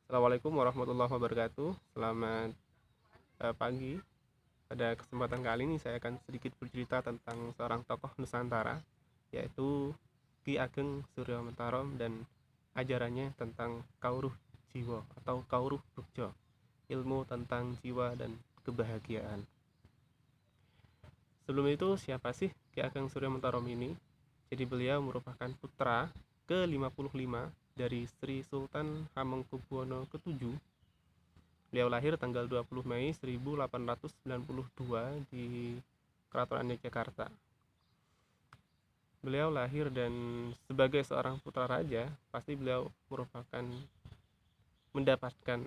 Assalamualaikum warahmatullahi wabarakatuh. Selamat pagi. Pada kesempatan kali ini saya akan sedikit bercerita tentang seorang tokoh Nusantara, yaitu Ki Ageng Suryo Mentarom dan ajarannya tentang Kauruh Jiwa atau Kauruh Bugjo, ilmu tentang jiwa dan kebahagiaan. Sebelum itu, siapa sih Ki Ageng Suryo Mentarom ini? Jadi beliau merupakan putra ke-55 dari Sri Sultan Hamengkubuwono ke-7. Beliau lahir tanggal 20 Mei 1892 di Keraton Yogyakarta. Beliau lahir dan sebagai seorang putra raja, pasti beliau merupakan mendapatkan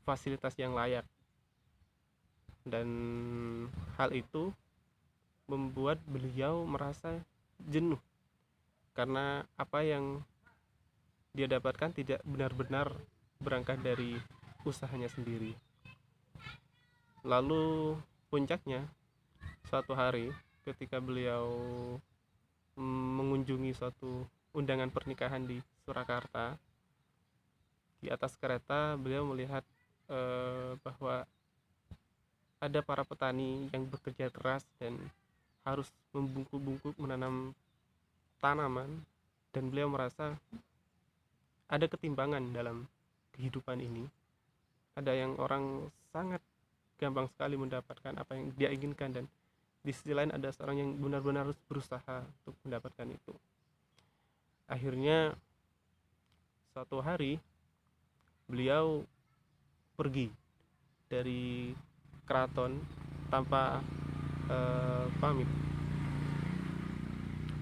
fasilitas yang layak, dan hal itu membuat beliau merasa jenuh karena apa yang dia dapatkan tidak benar-benar berangkat dari usahanya sendiri. Lalu puncaknya, suatu hari ketika beliau mengunjungi suatu undangan pernikahan di Surakarta, di atas kereta beliau melihat bahwa ada para petani yang bekerja keras dan harus membungkuk-bungkuk menanam tanaman, dan beliau merasa ada ketimpangan dalam kehidupan ini. Ada yang orang sangat gampang sekali mendapatkan apa yang dia inginkan, dan di sisi lain ada seorang yang benar-benar harus berusaha untuk mendapatkan itu. Akhirnya suatu hari beliau pergi dari keraton tanpa pamit.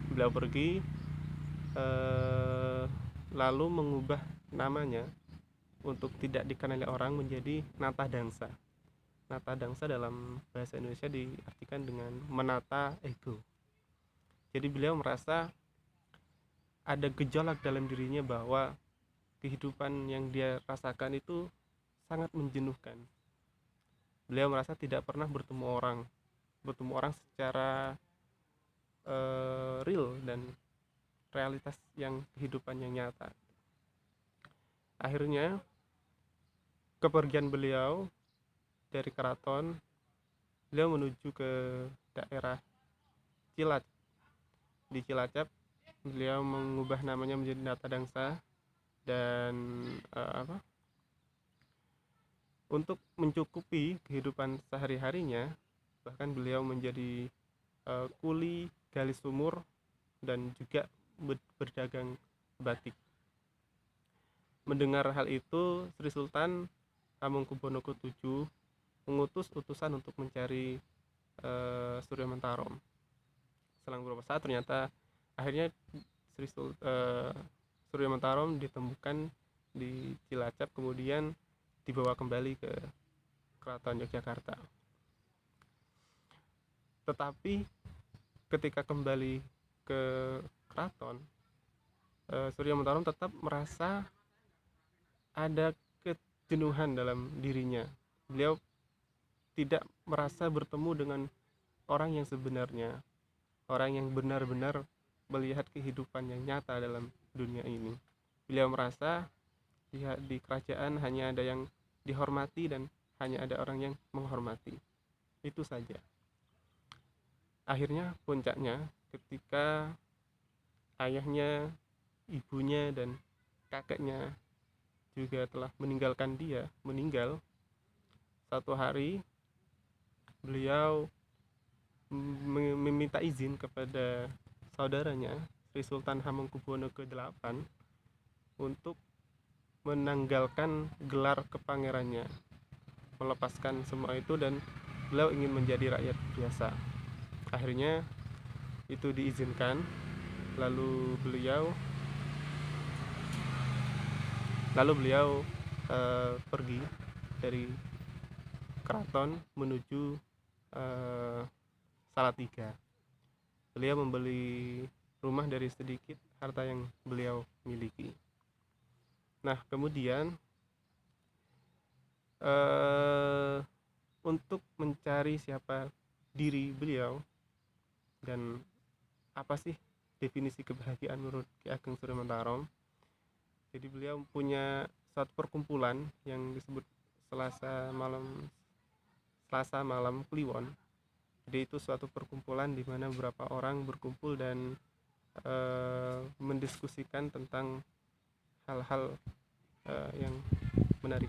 Beliau pergi lalu mengubah namanya untuk tidak dikenali orang menjadi Natadangsa. Natadangsa dalam bahasa Indonesia diartikan dengan menata ego. Jadi beliau merasa ada gejolak dalam dirinya bahwa kehidupan yang dia rasakan itu sangat menjenuhkan. Beliau merasa tidak pernah bertemu orang secara real dan realitas yang kehidupan yang nyata. Akhirnya kepergian beliau dari keraton, beliau menuju ke daerah Cilacap. Di Cilacap beliau mengubah namanya menjadi Natadangsa, dan untuk mencukupi kehidupan sehari-harinya, bahkan beliau menjadi kuli gali sumur dan juga berdagang batik. Mendengar hal itu, Sri Sultan Hamengkubuwono ke-7 mengutus utusan untuk mencari Suryo Mentarom. Selang beberapa saat ternyata akhirnya Suryo Mentarom ditemukan di Cilacap, kemudian dibawa kembali ke Keraton Yogyakarta. Tetapi ketika kembali ke keraton, Suryo Mentarom tetap merasa ada kejenuhan dalam dirinya. Beliau tidak merasa bertemu dengan orang yang sebenarnya, orang yang benar-benar melihat kehidupan yang nyata dalam dunia ini. Beliau merasa di kerajaan hanya ada yang dihormati dan hanya ada orang yang menghormati. Itu saja. Akhirnya puncaknya ketika ayahnya, ibunya, dan kakeknya juga telah meninggal. Satu hari beliau meminta izin kepada saudaranya Sri Sultan Hamengkubuwono ke-8 untuk menanggalkan gelar kepangerannya, melepaskan semua itu, dan beliau ingin menjadi rakyat biasa. Akhirnya itu diizinkan. Lalu beliau pergi dari keraton menuju Salatiga. Beliau membeli rumah dari sedikit harta yang beliau miliki. Nah, kemudian untuk mencari siapa diri beliau dan apa sih definisi kebahagiaan menurut Ki Ageng Suryo Mentarom, jadi beliau punya suatu perkumpulan yang disebut Selasa malam Kliwon. Jadi itu suatu perkumpulan di mana beberapa orang berkumpul dan mendiskusikan tentang hal-hal yang menarik.